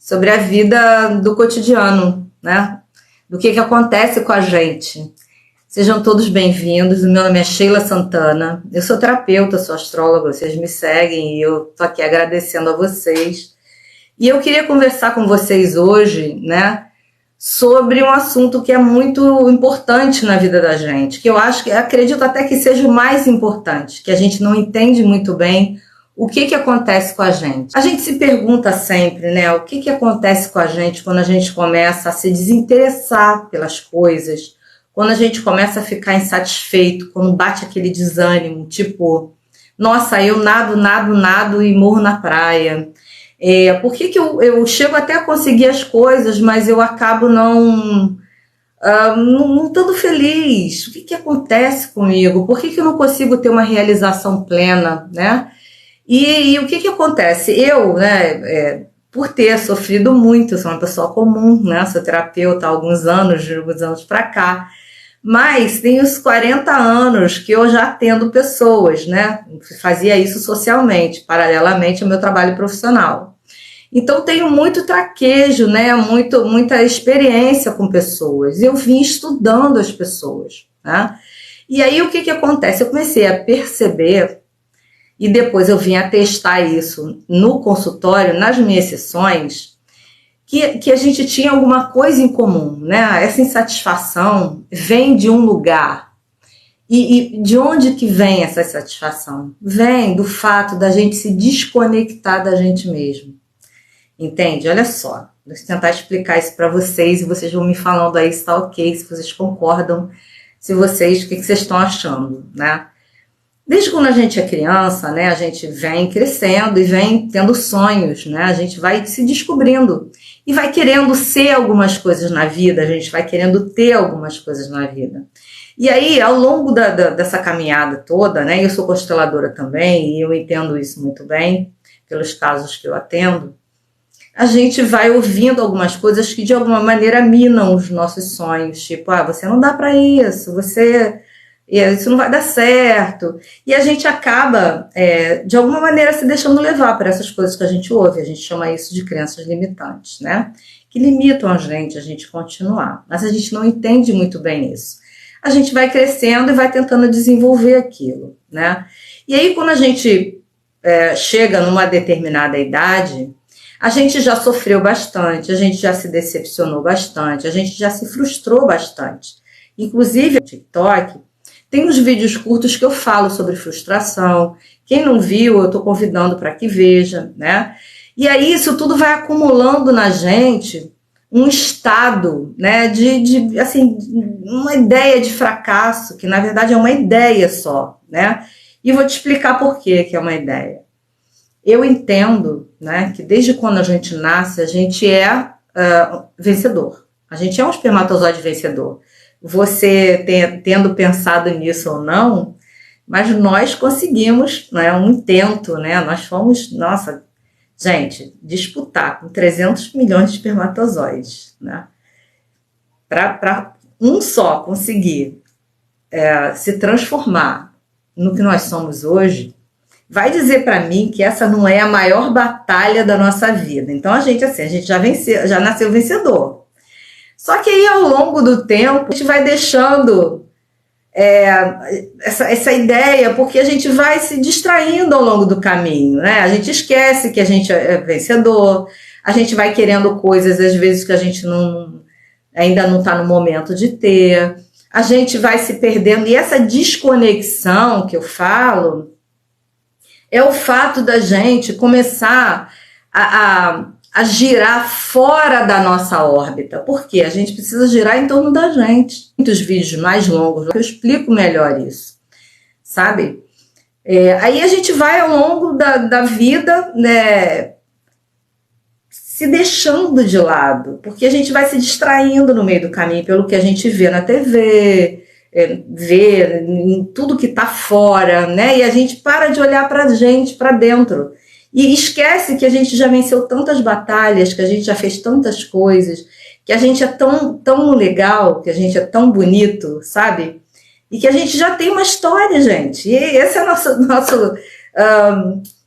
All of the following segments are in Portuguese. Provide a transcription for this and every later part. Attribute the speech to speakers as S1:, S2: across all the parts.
S1: sobre a vida do cotidiano, né? Do que acontece com a gente. Sejam todos bem-vindos. O meu nome é Sheila Santana. Eu sou terapeuta, sou astróloga, vocês me seguem e eu estou aqui agradecendo a vocês. E eu queria conversar com vocês hoje, né, sobre um assunto que é muito importante na vida da gente, que eu acredito até que seja o mais importante, que a gente não entende muito bem o que acontece com a gente. A gente se pergunta sempre, né, o que acontece com a gente quando a gente começa a se desinteressar pelas coisas, quando a gente começa a ficar insatisfeito, quando bate aquele desânimo, tipo, nossa, eu nado e morro na praia. Por que eu chego até a conseguir as coisas, mas eu acabo não estando feliz? O que acontece comigo? Por que eu não consigo ter uma realização plena, né? E o que acontece? Eu, né, por ter sofrido muito, sou uma pessoa comum, né? Sou terapeuta há alguns anos para cá, mas tem os 40 anos que eu já atendo pessoas, né? Fazia isso socialmente, paralelamente ao meu trabalho profissional. Então tenho muito traquejo, né? Muita experiência com pessoas. Eu vim estudando as pessoas, né? E aí o que acontece? Eu comecei a perceber, e depois eu vim a testar isso no consultório, nas minhas sessões, que a gente tinha alguma coisa em comum, né? Essa insatisfação vem de um lugar. E de onde que vem essa satisfação? Vem do fato da gente se desconectar da gente mesmo. Entende? Olha só, vou tentar explicar isso para vocês e vocês vão me falando aí se está ok, se vocês concordam, o que vocês estão achando, né? Desde quando a gente é criança, né, a gente vem crescendo e vem tendo sonhos, né? A gente vai se descobrindo e vai querendo ser algumas coisas na vida, a gente vai querendo ter algumas coisas na vida. E aí, ao longo dessa caminhada toda, né, eu sou consteladora também e eu entendo isso muito bem, pelos casos que eu atendo, a gente vai ouvindo algumas coisas que de alguma maneira minam os nossos sonhos, tipo, você não dá para isso, isso não vai dar certo. E a gente acaba, de alguma maneira, se deixando levar por essas coisas que a gente ouve. A gente chama isso de crenças limitantes, né? Que limitam a gente continuar. Mas a gente não entende muito bem isso. A gente vai crescendo e vai tentando desenvolver aquilo, né? E aí, quando a gente chega numa determinada idade, a gente já sofreu bastante, a gente já se decepcionou bastante, a gente já se frustrou bastante. Inclusive, no TikTok, tem uns vídeos curtos que eu falo sobre frustração. Quem não viu, eu estou convidando para que veja, né? E aí isso tudo vai acumulando na gente um estado, né, assim, uma ideia de fracasso, que na verdade é uma ideia só, né? E vou te explicar por que é uma ideia. Eu entendo, né, que desde quando a gente nasce, a gente é vencedor. A gente é um espermatozoide vencedor. Você tendo pensado nisso ou não, mas nós conseguimos, né, um intento, né, nós fomos, nossa, gente, disputar com 300 milhões de espermatozoides, né, para um só conseguir se transformar no que nós somos hoje, vai dizer para mim que essa não é a maior batalha da nossa vida. Então a gente já nasceu vencedor. Só que aí, ao longo do tempo, a gente vai deixando essa ideia, porque a gente vai se distraindo ao longo do caminho, né? A gente esquece que a gente é vencedor, a gente vai querendo coisas, às vezes, que a gente ainda não está no momento de ter, a gente vai se perdendo. E essa desconexão que eu falo é o fato da gente começar a girar fora da nossa órbita. Por quê? A gente precisa girar em torno da gente. Muitos vídeos mais longos, eu explico melhor isso, sabe? Aí a gente vai ao longo da vida, né, se deixando de lado, porque a gente vai se distraindo no meio do caminho pelo que a gente vê na TV, vê em tudo que está fora, né? E a gente para de olhar para a gente, para dentro. E esquece que a gente já venceu tantas batalhas, que a gente já fez tantas coisas, que a gente é tão legal, que a gente é tão bonito, sabe? E que a gente já tem uma história, gente. E esse é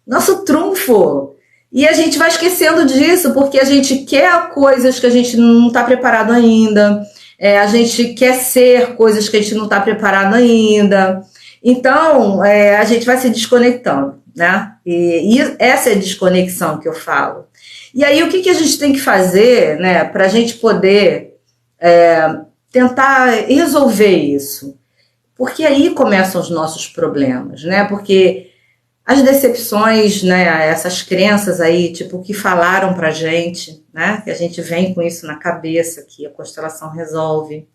S1: nosso trunfo. E a gente vai esquecendo disso porque a gente quer coisas que a gente não está preparado ainda, a gente quer ser coisas que a gente não está preparado ainda. Então, a gente vai se desconectando, né? E essa é a desconexão que eu falo. E aí, o que a gente tem que fazer, né, para a gente poder tentar resolver isso? Porque aí começam os nossos problemas, né? Porque as decepções, né, essas crenças aí, tipo, que falaram pra gente, né, que a gente vem com isso na cabeça, que a constelação resolve,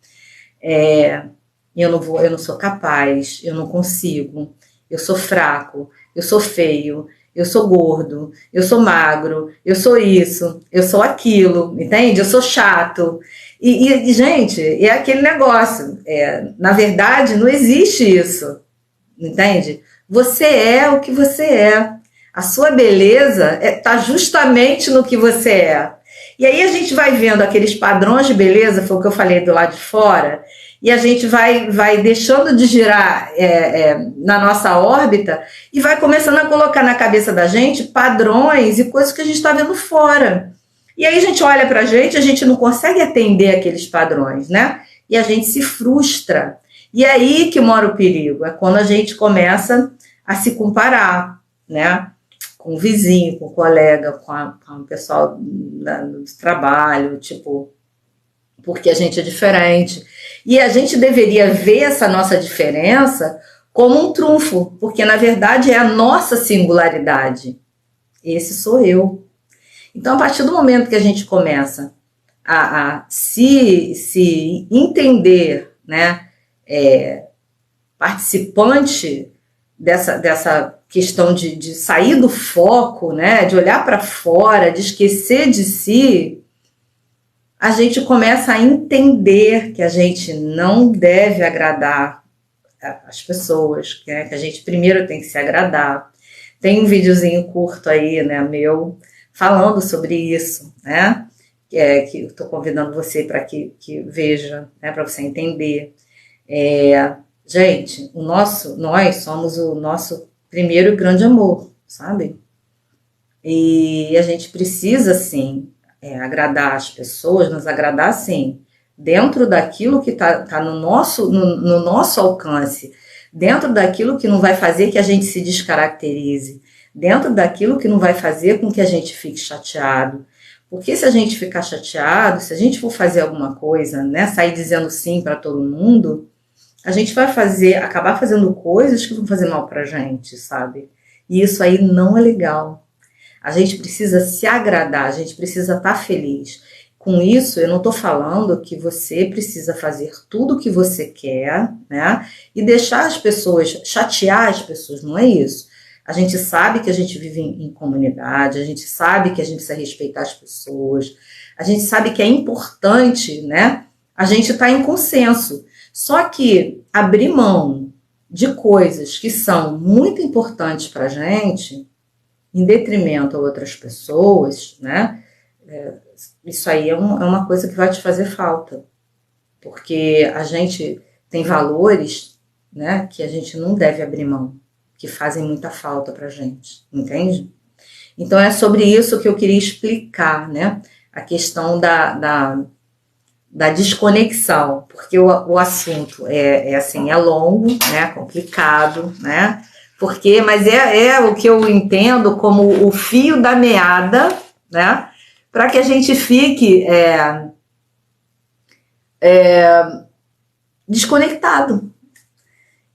S1: eu não sou capaz, eu não consigo, eu sou fraco, eu sou feio, eu sou gordo, eu sou magro, eu sou isso, eu sou aquilo, entende? Eu sou chato. E gente, é aquele negócio, na verdade, não existe isso, entende? Você é o que você é. A sua beleza está justamente no que você é. E aí a gente vai vendo aqueles padrões de beleza, foi o que eu falei do lado de fora, e a gente vai deixando de girar na nossa órbita e vai começando a colocar na cabeça da gente padrões e coisas que a gente está vendo fora. E aí a gente olha para a gente não consegue atender aqueles padrões, né? E a gente se frustra. E é aí que mora o perigo, é quando a gente começa a se comparar, né? Com o vizinho, com o colega, com o pessoal do trabalho, tipo, porque a gente é diferente. E a gente deveria ver essa nossa diferença como um trunfo, porque na verdade é a nossa singularidade. Esse sou eu. Então, a partir do momento que a gente começa a se entender, né, participante dessa questão de sair do foco, né, de olhar para fora, de esquecer de si, a gente começa a entender que a gente não deve agradar as pessoas, né, que a gente primeiro tem que se agradar. Tem um videozinho curto aí, né, meu, falando sobre isso, né, que eu estou convidando você para que veja, né, para você entender. Gente, nós somos o nosso primeiro grande amor, sabe? E a gente precisa, sim, agradar as pessoas, nos agradar, sim, dentro daquilo que tá no nosso alcance, dentro daquilo que não vai fazer que a gente se descaracterize, dentro daquilo que não vai fazer com que a gente fique chateado. Porque se a gente ficar chateado, se a gente for fazer alguma coisa, né, sair dizendo sim para todo mundo, a gente vai acabar fazendo coisas que vão fazer mal pra gente, sabe? E isso aí não é legal. A gente precisa se agradar, a gente precisa estar feliz. Com isso, eu não estou falando que você precisa fazer tudo o que você quer, né? E deixar as pessoas, chatear as pessoas, não é isso. A gente sabe que a gente vive em comunidade, a gente sabe que a gente precisa respeitar as pessoas, a gente sabe que é importante, né? A gente estar em consenso. Só que abrir mão de coisas que são muito importantes para a gente, em detrimento a outras pessoas, né? Isso aí é uma coisa que vai te fazer falta. Porque a gente tem valores, né, que a gente não deve abrir mão, que fazem muita falta para a gente, entende? Então é sobre isso que eu queria explicar, né? A questão da desconexão, porque o assunto assim, é longo, né, complicado, né, mas é o que eu entendo como o fio da meada, né, para que a gente fique desconectado.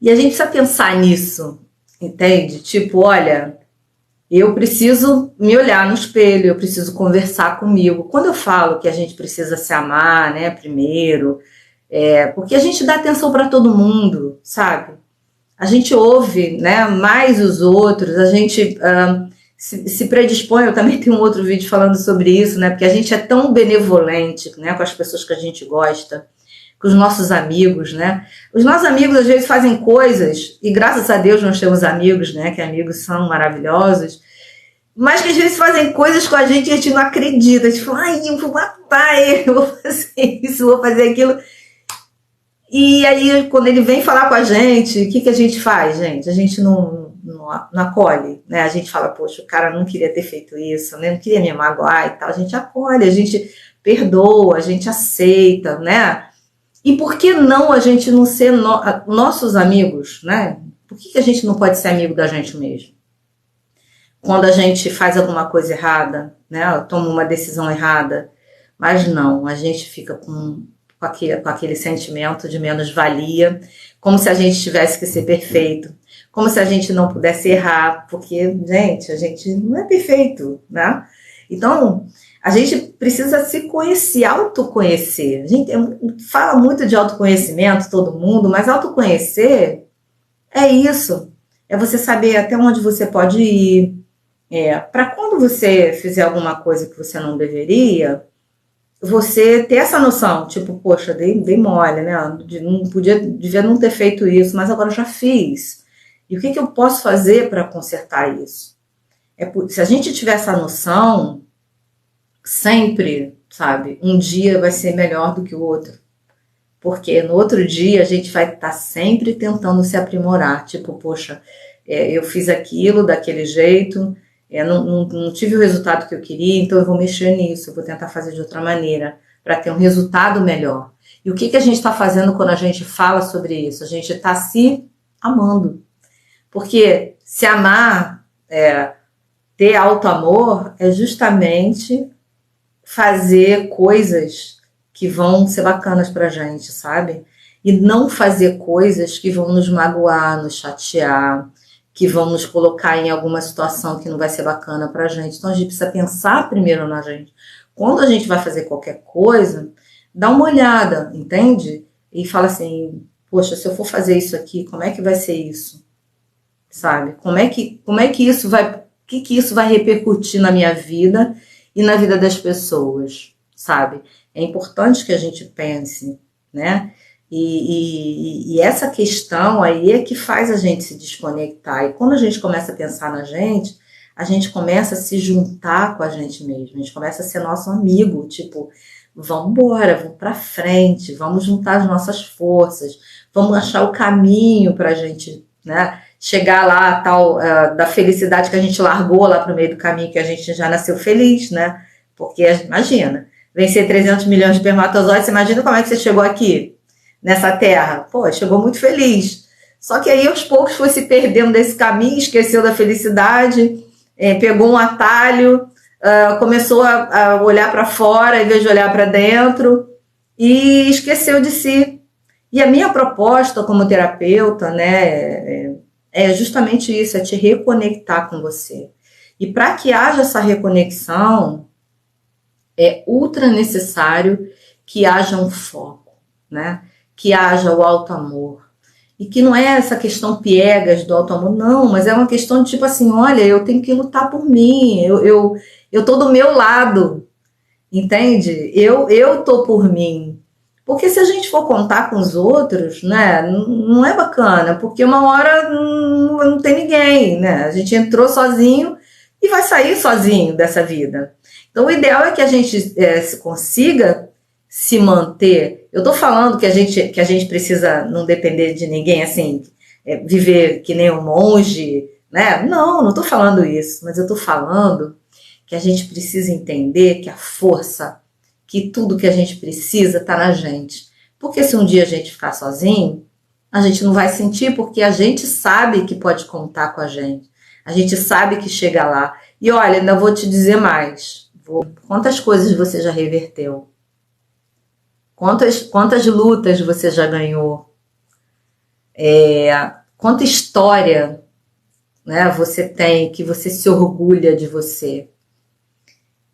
S1: E a gente precisa pensar nisso, entende? Tipo, olha, eu preciso me olhar no espelho, eu preciso conversar comigo. Quando eu falo que a gente precisa se amar, né, primeiro, porque a gente dá atenção para todo mundo, sabe? A gente ouve, né, mais os outros, a gente se predispõe. Eu também tenho um outro vídeo falando sobre isso, né, porque a gente é tão benevolente, né, com as pessoas que a gente gosta, com os nossos amigos, né? Os nossos amigos às vezes fazem coisas, e graças a Deus nós temos amigos, né? Que amigos são maravilhosos, mas que às vezes fazem coisas com a gente e a gente não acredita. A gente fala, ai, eu vou matar ele, eu vou fazer isso, vou fazer aquilo. E aí, quando ele vem falar com a gente, o que a gente faz, gente? A gente não não acolhe, né? A gente fala, poxa, o cara não queria ter feito isso, né? Não queria me magoar e tal. A gente acolhe, a gente perdoa, a gente aceita, né? E por que não a gente não ser nossos amigos, né? Por que a gente não pode ser amigo da gente mesmo? Quando a gente faz alguma coisa errada, né? Toma uma decisão errada, mas não, a gente fica com aquele sentimento de menos-valia, como se a gente tivesse que ser perfeito, como se a gente não pudesse errar, porque, gente, a gente não é perfeito, né? Então, a gente precisa se conhecer, autoconhecer. A gente fala muito de autoconhecimento, todo mundo, mas autoconhecer é isso. É você saber até onde você pode ir. Para quando você fizer alguma coisa que você não deveria, você ter essa noção, tipo, poxa, dei mole, né? Devia não ter feito isso, mas agora eu já fiz. E o que eu posso fazer para consertar isso? Se a gente tiver essa noção, sempre, sabe, um dia vai ser melhor do que o outro. Porque no outro dia a gente vai estar sempre tentando se aprimorar. Tipo, poxa, eu fiz aquilo daquele jeito, não tive o resultado que eu queria, então eu vou mexer nisso, eu vou tentar fazer de outra maneira, para ter um resultado melhor. E o que a gente está fazendo quando a gente fala sobre isso? A gente está se amando. Porque se amar, ter auto-amor, é justamente fazer coisas que vão ser bacanas pra gente, sabe? E não fazer coisas que vão nos magoar, nos chatear, que vão nos colocar em alguma situação que não vai ser bacana pra gente. Então a gente precisa pensar primeiro na gente. Quando a gente vai fazer qualquer coisa, dá uma olhada, entende? E fala assim, poxa, se eu for fazer isso aqui, como é que vai ser isso? Sabe? Como é que isso vai, o que isso vai repercutir na minha vida e na vida das pessoas, sabe? É importante que a gente pense, né? E essa questão aí é que faz a gente se desconectar. E quando a gente começa a pensar na gente, a gente começa a se juntar com a gente mesmo. A gente começa a ser nosso amigo, tipo, vamos embora, vamos pra frente, vamos juntar as nossas forças, vamos achar o caminho pra gente, né? Chegar lá, tal, da felicidade que a gente largou lá pro meio do caminho, que a gente já nasceu feliz, né? Porque, imagina, vencer 300 milhões de espermatozoides, você imagina como é que você chegou aqui, nessa terra? Pô, chegou muito feliz. Só que aí, aos poucos, foi se perdendo desse caminho, esqueceu da felicidade, pegou um atalho, começou a olhar para fora, em vez de olhar para dentro, e esqueceu de si. E a minha proposta como terapeuta, né, é justamente isso, é te reconectar com você. E para que haja essa reconexão, é ultra necessário que haja um foco, né? Que haja o auto-amor. E que não é essa questão piegas do auto-amor, não, mas é uma questão de tipo assim, olha, eu tenho que lutar por mim, eu tô do meu lado, entende? Eu tô por mim. Porque se a gente for contar com os outros, né, não é bacana, porque uma hora não tem ninguém, né? A gente entrou sozinho e vai sair sozinho dessa vida. Então, o ideal é que a gente consiga se manter. Eu tô falando que a gente precisa não depender de ninguém, assim, viver que nem um monge, né? Não tô falando isso, mas eu tô falando que a gente precisa entender que a força, que tudo que a gente precisa tá na gente. Porque se um dia a gente ficar sozinho, a gente não vai sentir, porque a gente sabe que pode contar com a gente. A gente sabe que chega lá. E olha, ainda vou te dizer mais. Quantas coisas você já reverteu? Quantas lutas você já ganhou? Quanta história, né, você tem, que você se orgulha de você?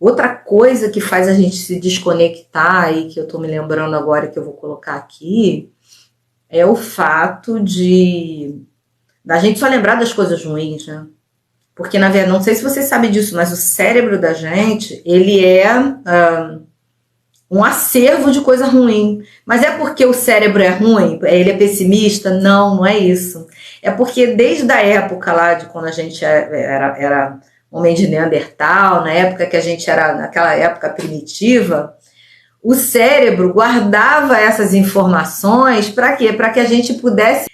S1: Outra coisa que faz a gente se desconectar, e que eu tô me lembrando agora que eu vou colocar aqui, é o fato da gente só lembrar das coisas ruins, né? Porque, na verdade, não sei se você sabe disso, mas o cérebro da gente, ele é um acervo de coisa ruim. Mas é porque o cérebro é ruim? Ele é pessimista? Não é isso. É porque desde a época lá de quando a gente era homem de Neandertal, na época que a gente era, naquela época primitiva, o cérebro guardava essas informações para quê? Para que a gente pudesse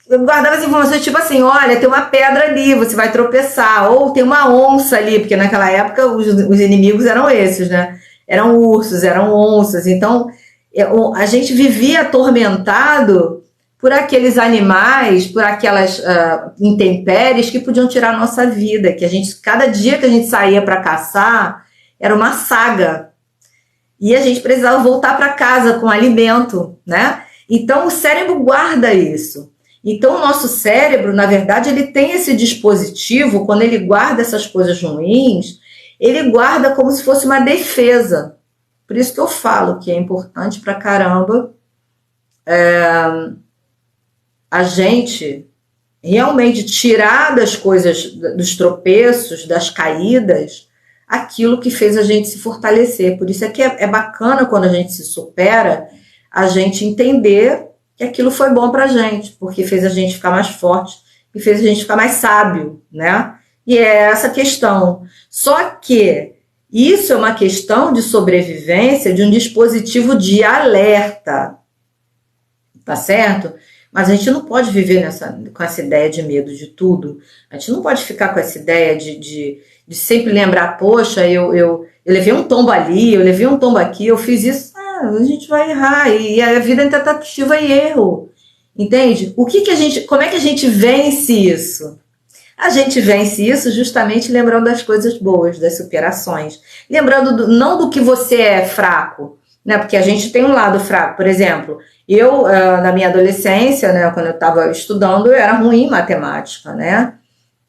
S1: Eu guardava as informações tipo assim, olha, tem uma pedra ali, você vai tropeçar, ou tem uma onça ali, porque naquela época os inimigos eram esses, né? Eram ursos, eram onças, então a gente vivia atormentado por aqueles animais, por aquelas intempéries que podiam tirar a nossa vida, que a gente, cada dia que a gente saía para caçar, era uma saga, e a gente precisava voltar para casa com alimento, né? Então o cérebro guarda isso. Então o nosso cérebro, na verdade, ele tem esse dispositivo, quando ele guarda essas coisas ruins, ele guarda como se fosse uma defesa. Por isso que eu falo que é importante pra caramba a gente realmente tirar das coisas, dos tropeços, das caídas, aquilo que fez a gente se fortalecer. Por isso é que é bacana quando a gente se supera, a gente entender que aquilo foi bom pra gente, porque fez a gente ficar mais forte e fez a gente ficar mais sábio, né? E é essa questão. Só que isso é uma questão de sobrevivência de um dispositivo de alerta, tá certo? Mas a gente não pode viver com essa ideia de medo de tudo. A gente não pode ficar com essa ideia de sempre lembrar, poxa, eu levei um tombo ali, eu levei um tombo aqui, eu fiz isso. A gente vai errar. E a vida é tentativa e erro. Entende? Como é que a gente vence isso? A gente vence isso justamente lembrando das coisas boas, das superações. Lembrando não do que você é fraco, né? Porque a gente tem um lado fraco. Por exemplo, eu, na minha adolescência, né, quando eu estava estudando, eu era ruim em matemática, né?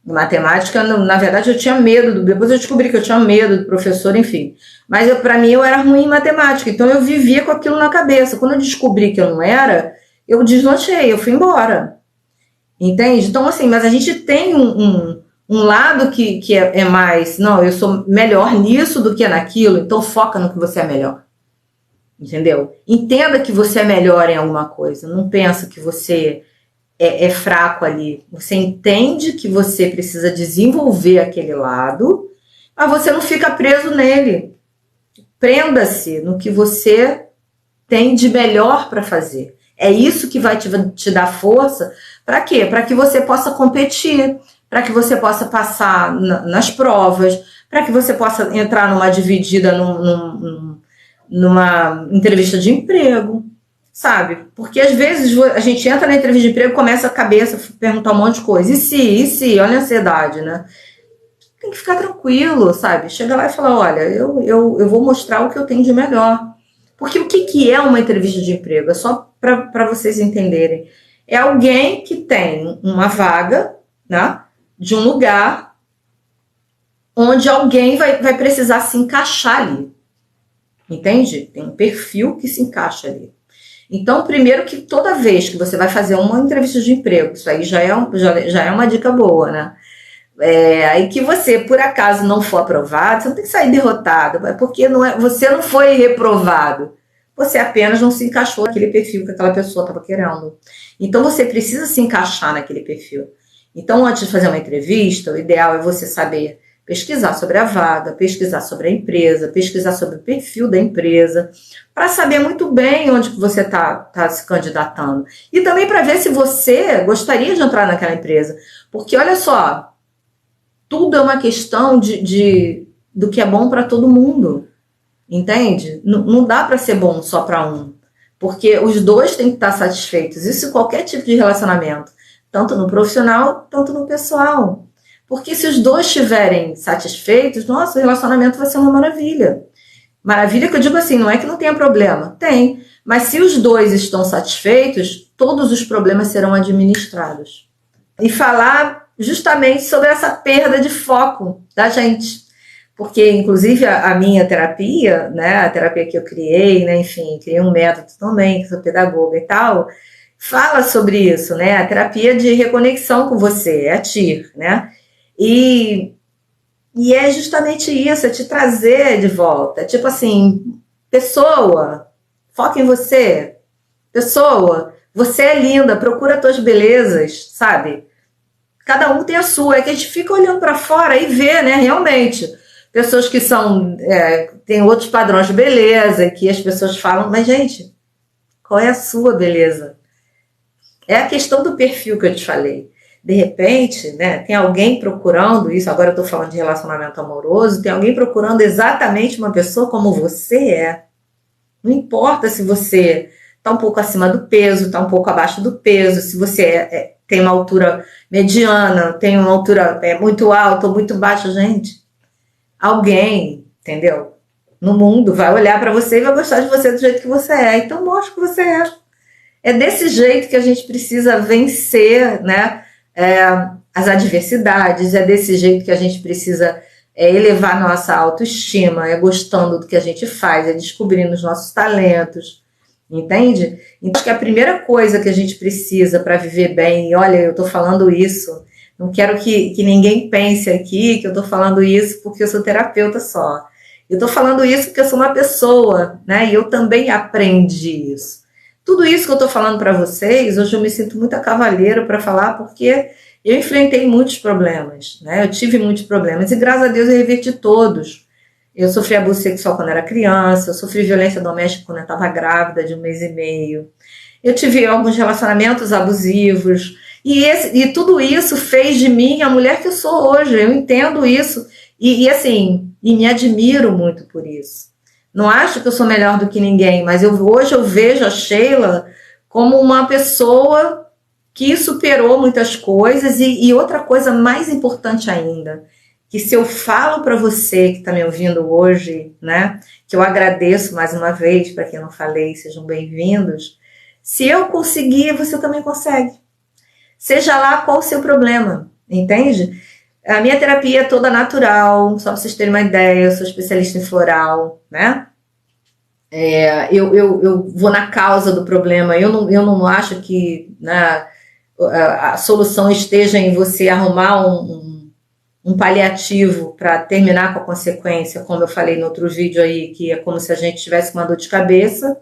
S1: Matemática, na verdade, eu tinha medo. Depois eu descobri que eu tinha medo do professor, enfim. Mas para mim, eu era ruim em matemática. Então, eu vivia com aquilo na cabeça. Quando eu descobri que eu não era, eu deslanchei, eu fui embora. Entende? Então, assim, mas a gente tem um lado que é mais... Não, eu sou melhor nisso do que naquilo. Então, foca no que você é melhor. Entendeu? Entenda que você é melhor em alguma coisa. Não pensa que você é fraco ali. Você entende que você precisa desenvolver aquele lado, mas você não fica preso nele. Prenda-se no que você tem de melhor para fazer. É isso que vai te dar força. Para quê? Para que você possa competir, para que você possa passar nas provas, para que você possa entrar numa dividida, numa entrevista de emprego, sabe? Porque às vezes a gente entra na entrevista de emprego e começa a cabeça a perguntar um monte de coisa. E se? Olha a ansiedade, né? Tem que ficar tranquilo, sabe? Chega lá e fala, olha, eu vou mostrar o que eu tenho de melhor. Porque o que é uma entrevista de emprego? É só para vocês entenderem. É alguém que tem uma vaga, né, de um lugar onde alguém vai precisar se encaixar ali. Entende? Tem um perfil que se encaixa ali. Então, primeiro que toda vez que você vai fazer uma entrevista de emprego, isso aí já é uma dica boa, né? Aí que você, por acaso, não for aprovado, você não tem que sair derrotado, porque você não foi reprovado. Você apenas não se encaixou naquele perfil que aquela pessoa estava querendo. Então, você precisa se encaixar naquele perfil. Então, antes de fazer uma entrevista, o ideal é você saber pesquisar sobre a vaga, pesquisar sobre a empresa, pesquisar sobre o perfil da empresa, para saber muito bem onde que você está se candidatando. E também para ver se você gostaria de entrar naquela empresa. Porque, olha só, tudo é uma questão do que é bom para todo mundo. Entende? Não dá para ser bom só para um. Porque os dois têm que estar satisfeitos. Isso em qualquer tipo de relacionamento. Tanto no profissional, tanto no pessoal. Porque se os dois estiverem satisfeitos, nossa, o relacionamento vai ser uma maravilha. Maravilha que eu digo assim, não é que não tenha problema. Tem. Mas se os dois estão satisfeitos, todos os problemas serão administrados. E falar justamente sobre essa perda de foco da gente. Porque, inclusive, a minha terapia, né, a terapia que eu criei, né, enfim, criei um método também, que sou pedagoga e tal, fala sobre isso, né, a terapia de reconexão com você, é a TIR, né, e é justamente isso, é te trazer de volta, é tipo assim, pessoa, foca em você, pessoa, você é linda, procura as tuas belezas, sabe, cada um tem a sua, é que a gente fica olhando para fora e vê, né, realmente, pessoas que têm outros padrões de beleza, que as pessoas falam, mas gente, qual é a sua beleza? É a questão do perfil que eu te falei. De repente, né, tem alguém procurando isso, agora eu estou falando de relacionamento amoroso, tem alguém procurando exatamente uma pessoa como você é. Não importa se você está um pouco acima do peso, está um pouco abaixo do peso, se você tem uma altura mediana, tem uma altura muito alta ou muito baixa, gente. Alguém, entendeu? No mundo vai olhar para você e vai gostar de você do jeito que você é. Então mostra que você é. É desse jeito que a gente precisa vencer, né, as adversidades, é desse jeito que a gente precisa elevar nossa autoestima, é gostando do que a gente faz, é descobrindo os nossos talentos, entende? Então, acho que a primeira coisa que a gente precisa para viver bem, e olha, eu estou falando isso, não quero que ninguém pense aqui que eu estou falando isso porque eu sou terapeuta só. Eu estou falando isso porque eu sou uma pessoa, né, e eu também aprendi isso. Tudo isso que eu estou falando para vocês, hoje eu me sinto muito a cavaleiro para falar, porque eu enfrentei muitos problemas, né? Eu tive muitos problemas e graças a Deus eu reverti todos. Eu sofri abuso sexual quando era criança, eu sofri violência doméstica quando eu estava grávida de 1 mês e meio. Eu tive alguns relacionamentos abusivos e tudo isso fez de mim a mulher que eu sou hoje. Eu entendo isso assim, e me admiro muito por isso. Não acho que eu sou melhor do que ninguém, mas hoje eu vejo a Sheila como uma pessoa que superou muitas coisas e outra coisa mais importante ainda, que se eu falo para você que está me ouvindo hoje, né, que eu agradeço mais uma vez, para quem não falei, sejam bem-vindos, se eu conseguir, você também consegue. Seja lá qual o seu problema, entende? A minha terapia é toda natural, só para vocês terem uma ideia, eu sou especialista em floral, né? Eu vou na causa do problema, eu não acho que, né, a solução esteja em você arrumar um paliativo para terminar com a consequência, como eu falei no outro vídeo aí, que é como se a gente tivesse uma dor de cabeça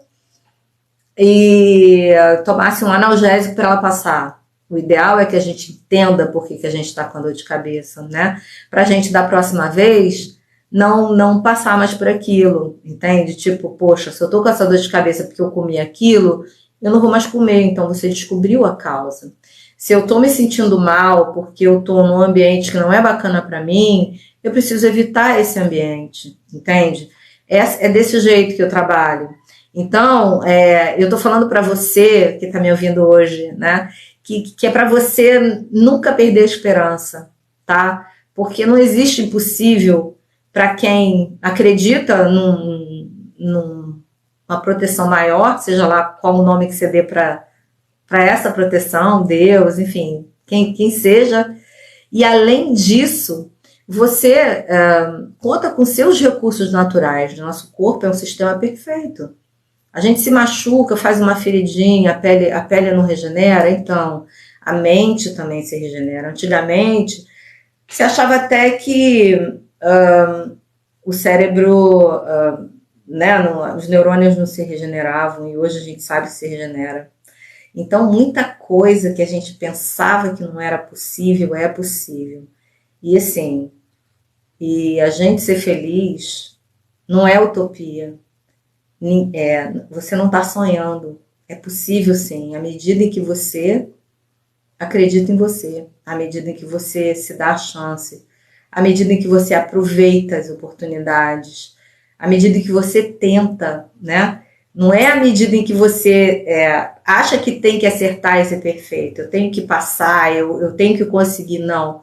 S1: e tomasse um analgésico para ela passar. O ideal é que a gente entenda por que a gente está com a dor de cabeça, né? Para a gente, da próxima vez, não passar mais por aquilo, entende? Tipo, poxa, se eu tô com essa dor de cabeça porque eu comi aquilo, eu não vou mais comer, então você descobriu a causa. Se eu tô me sentindo mal porque eu tô num ambiente que não é bacana para mim, eu preciso evitar esse ambiente, entende? É desse jeito que eu trabalho. Então, eu tô falando para você que tá me ouvindo hoje, né? Que é para você nunca perder a esperança, tá? Porque não existe impossível para quem acredita numa proteção maior, seja lá qual o nome que você dê para essa proteção, Deus, enfim, quem seja. E além disso, você conta com seus recursos naturais. Nosso corpo é um sistema perfeito. A gente se machuca, faz uma feridinha, a pele não regenera, então a mente também se regenera. Antigamente, se achava até que o cérebro, né, os neurônios não se regeneravam e hoje a gente sabe que se regenera. Então, muita coisa que a gente pensava que não era possível, é possível. E assim, e a gente ser feliz não é utopia. Você não está sonhando. É possível sim, à medida em que você acredita em você, à medida em que você se dá a chance, à medida em que você aproveita as oportunidades, à medida em que você tenta, né? Não é à medida em que você acha que tem que acertar e ser perfeito, eu tenho que passar, eu tenho que conseguir, não.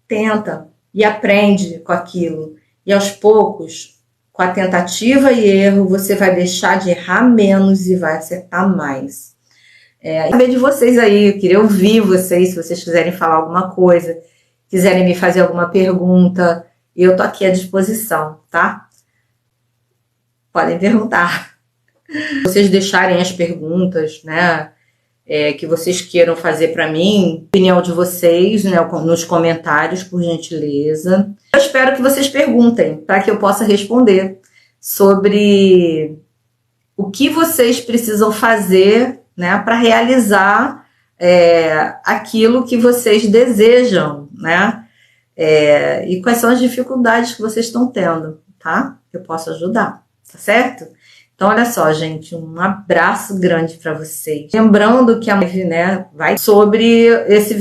S1: Tenta e aprende com aquilo. E aos poucos, com a tentativa e erro, você vai deixar de errar menos e vai acertar mais. Saber de vocês aí, eu queria ouvir vocês, se vocês quiserem falar alguma coisa, quiserem me fazer alguma pergunta, eu tô aqui à disposição, tá? Podem perguntar. Vocês deixarem as perguntas, né, que vocês queiram fazer para mim, opinião de vocês, né, nos comentários, por gentileza. Eu espero que vocês perguntem, para que eu possa responder sobre o que vocês precisam fazer, né, para realizar aquilo que vocês desejam, né, e quais são as dificuldades que vocês estão tendo, tá? Eu posso ajudar, tá certo? Então, olha só, gente, um abraço grande para vocês. Lembrando que a live, né, vai sobre esse vídeo